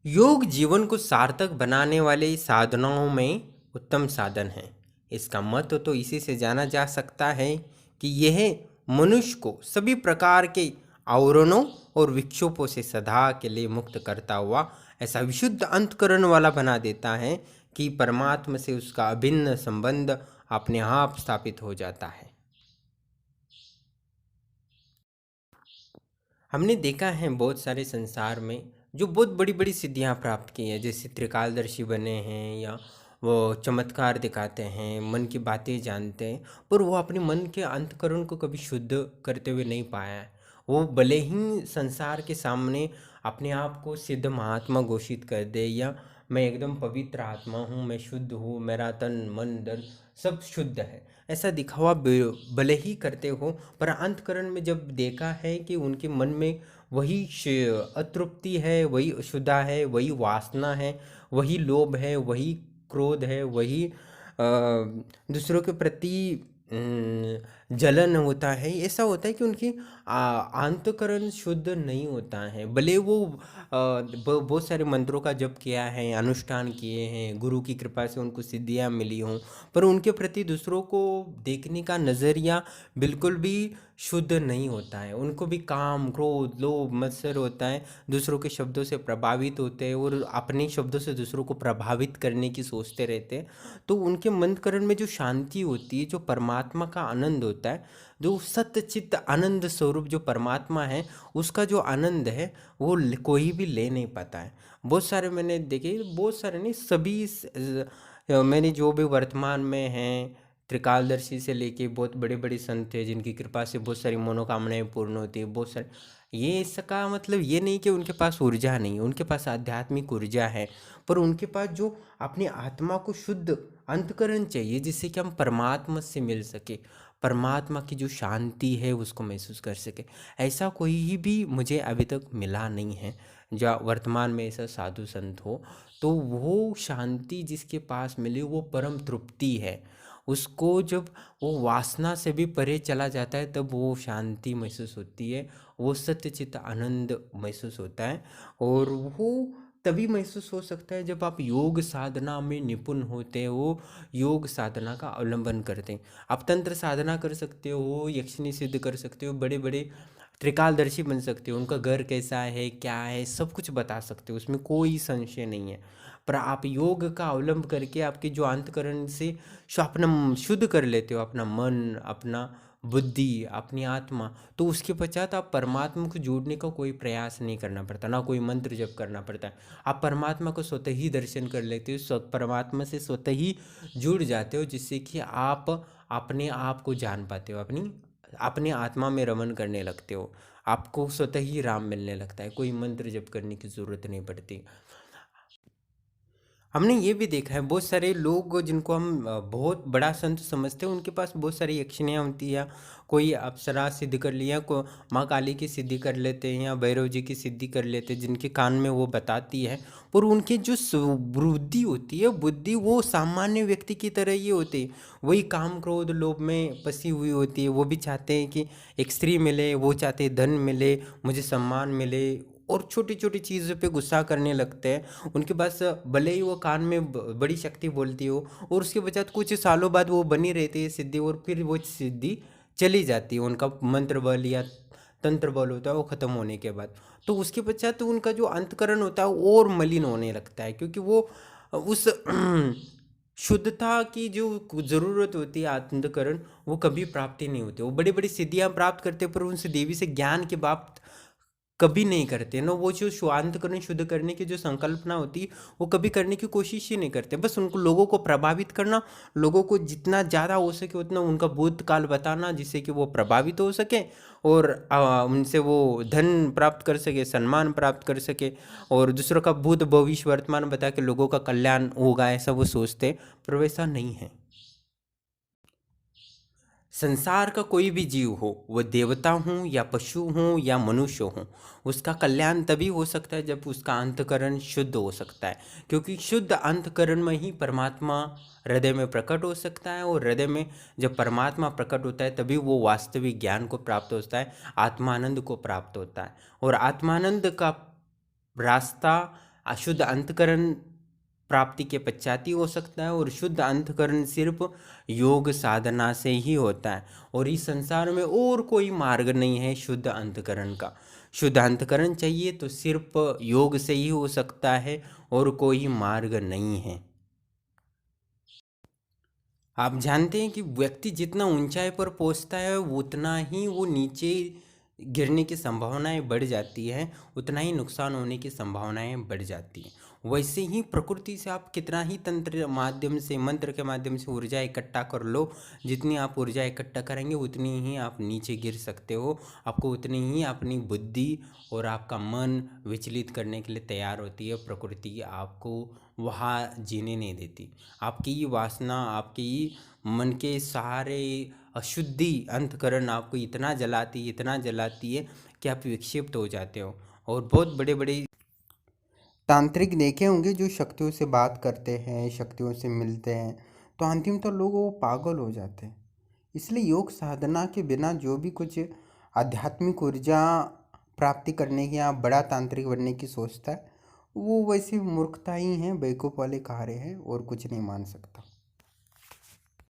योग जीवन को सार्थक बनाने वाले साधनाओं में उत्तम साधन है। इसका महत्व तो इसी से जाना जा सकता है कि यह मनुष्य को सभी प्रकार के आवरणों और विक्षोभों से सदा के लिए मुक्त करता हुआ ऐसा विशुद्ध अंतकरण वाला बना देता है कि परमात्मा से उसका अभिन्न संबंध अपने आप स्थापित हो जाता है। हमने देखा है बहुत सारे संसार में जो बहुत बड़ी बड़ी सिद्धियां प्राप्त की हैं, जैसे त्रिकालदर्शी बने हैं या वो चमत्कार दिखाते हैं, मन की बातें जानते हैं, पर वो अपने मन के अंतकरण को कभी शुद्ध करते हुए नहीं पाया है। वो भले ही संसार के सामने अपने आप को सिद्ध महात्मा घोषित कर दे या मैं एकदम पवित्र आत्मा हूँ, मैं शुद्ध हूँ, मेरा तन मन धन सब शुद्ध है, ऐसा दिखावा भले ही करते हो, पर अंतकरण में जब देखा है कि उनके मन में वही अतृप्ति है, वही अशुद्धा है, वही वासना है, वही लोभ है, वही क्रोध है, वही दूसरों के प्रति जलन होता है। ऐसा होता है कि उनकी अंतकरण शुद्ध नहीं होता है। भले वो बहुत सारे मंत्रों का जप किया है, अनुष्ठान किए हैं, गुरु की कृपा से उनको सिद्धियाँ मिली हों, पर उनके प्रति दूसरों को देखने का नज़रिया बिल्कुल भी शुद्ध नहीं होता है। उनको भी काम क्रोध लोभ मत्सर होता है, दूसरों के शब्दों से प्रभावित होते हैं और अपने शब्दों से दूसरों को प्रभावित करने की सोचते रहते हैं। तो उनके मंत्रकरण में जो शांति होती है, जो परमात्मा का आनंद होता है, जो सत्य चित्त आनंद स्वरूप जो परमात्मा है, उसका जो आनंद है वो कोई भी ले नहीं पाता है। बहुत सारे मैंने देखे, बहुत सारे नहीं, सभी मैंने जो भी वर्तमान में हैं, त्रिकालदर्शी से लेके बहुत बड़े बड़े संत हैं जिनकी कृपा से बहुत सारी मनोकामनाएं पूर्ण होती है, बहुत सारे, ये इसका मतलब ये नहीं कि उनके पास ऊर्जा नहीं है, उनके पास आध्यात्मिक ऊर्जा है, पर उनके पास जो अपनी आत्मा को शुद्ध अंतकरण चाहिए जिससे कि हम परमात्मा से मिल सके, परमात्मा की जो शांति है उसको महसूस कर सके। ऐसा कोई ही भी मुझे अभी तक मिला नहीं है जो वर्तमान में ऐसा साधु संत हो। तो वो शांति जिसके पास मिली वो परम तृप्ति है। उसको जब वो वासना से भी परे चला जाता है तब वो शांति महसूस होती है, वो सत्यचित आनंद महसूस होता है। और वो तभी महसूस हो सकता है जब आप योग साधना में निपुण होते हो, योग साधना का अवलंबन करते हैं। आप तंत्र साधना कर सकते हो, यक्षिणी सिद्ध कर सकते हो, बड़े बड़े त्रिकालदर्शी बन सकते हो, उनका घर कैसा है क्या है सब कुछ बता सकते हो, उसमें कोई संशय नहीं है। पर आप योग का अवलंब करके आपके जो अंतकरण से अपना शुद्ध कर लेते हो, अपना मन, अपना बुद्धि, अपनी आत्मा, तो उसके पश्चात आप परमात्मा को जोड़ने का कोई प्रयास नहीं करना पड़ता, ना कोई मंत्र जप करना पड़ता है। आप परमात्मा को स्वतः ही दर्शन कर लेते हो, परमात्मा से स्वतः ही जुड़ जाते हो, जिससे कि आप अपने आप को जान पाते हो, अपनी अपने आत्मा में रमन करने लगते हो। आपको स्वतः ही राम मिलने लगता है, कोई मंत्र जप करने की ज़रूरत नहीं पड़ती। हमने ये भी देखा है बहुत सारे लोग जिनको हम बहुत बड़ा संत समझते हैं, उनके पास बहुत सारी यक्षिणियाँ होती है, कोई अप्सरा सिद्ध कर लिया, को माँ काली की सिद्धि कर लेते हैं या भैरव जी की सिद्धि कर लेते हैं जिनके कान में वो बताती है। पर उनकी जो बुद्धि होती है, बुद्धि वो सामान्य व्यक्ति की तरह ही होती है, वही काम क्रोध लोभ में फंसी हुई होती है। वो भी चाहते हैं कि एक स्त्री मिले, वो चाहते हैं धन मिले, मुझे सम्मान मिले, और छोटी छोटी चीज़ों पे गुस्सा करने लगते हैं। उनके पास भले ही वो कान में बड़ी शक्ति बोलती हो और उसके पश्चात कुछ सालों बाद वो बनी रहती है सिद्धि, और फिर वो सिद्धि चली जाती है, उनका मंत्र बल या तंत्र बल होता है वो ख़त्म होने के बाद। तो उसके पश्चात तो उनका जो अंतकरण होता है वो और मलिन होने लगता है, क्योंकि वो उस शुद्धता की जो ज़रूरत होती है अंतकरण, वो कभी प्राप्ति नहीं होती। वो बड़ी बड़ी सिद्धियाँ प्राप्त करते हैं पर उनसे देवी से ज्ञान की बात कभी नहीं करते ना, वो जो शांत करने शुद्ध करने की जो संकल्पना होती है वो कभी करने की कोशिश ही नहीं करते। बस उनको लोगों को प्रभावित करना, लोगों को जितना ज़्यादा हो सके उतना उनका भूतकाल बताना जिससे कि वो प्रभावित हो सके और उनसे वो धन प्राप्त कर सके, सम्मान प्राप्त कर सके, और दूसरों का भूत भविष्य वर्तमान बता के लोगों का कल्याण होगा ऐसा वो सोचते, पर वैसा नहीं है। संसार का कोई भी जीव हो, वह देवता हो या पशु हो या मनुष्य हो, उसका कल्याण तभी हो सकता है जब उसका अंतकरण शुद्ध हो सकता है, क्योंकि शुद्ध अंतकरण में ही परमात्मा हृदय में प्रकट हो सकता है, और हृदय में जब परमात्मा प्रकट होता है तभी वो वास्तविक ज्ञान को प्राप्त होता है, आत्मानंद को प्राप्त होता है। और आत्मानंद का रास्ता अशुद्ध अंतकरण प्राप्ति के पश्चात ही हो सकता है, और शुद्ध अंतकरण सिर्फ योग साधना से ही होता है। और इस संसार में और कोई मार्ग नहीं है शुद्ध अंतकरण का। शुद्ध अंतकरण चाहिए तो सिर्फ योग से ही हो सकता है, और कोई मार्ग नहीं है। आप जानते हैं कि व्यक्ति जितना ऊंचाई पर पहुंचता है उतना ही वो नीचे गिरने की संभावनाएं बढ़ जाती हैं, उतना ही नुकसान होने की संभावनाएं बढ़ जाती हैं। वैसे ही प्रकृति से आप कितना ही तंत्र माध्यम से, मंत्र के माध्यम से ऊर्जा इकट्ठा कर लो, जितनी आप ऊर्जा इकट्ठा करेंगे उतनी ही आप नीचे गिर सकते हो। आपको उतनी ही अपनी बुद्धि और आपका मन विचलित करने के लिए तैयार होती है। प्रकृति आपको वहाँ जीने नहीं देती। आपकी ये वासना, आपकी मन के सहारे अशुद्धि अंतकरण आपको इतना जलाती है कि आप विक्षिप्त हो जाते हो। और बहुत बड़े बड़े तांत्रिक देखे होंगे जो शक्तियों से बात करते हैं, शक्तियों से मिलते हैं, तो अंतिम तो लोग वो पागल हो जाते हैं। इसलिए योग साधना के बिना जो भी कुछ आध्यात्मिक ऊर्जा प्राप्ति करने की या बड़ा तांत्रिक बनने की सोचता है, वो वैसे मूर्खता ही है, बेवकूफ़ वाले कहारे हैं, और कुछ नहीं मान सकता।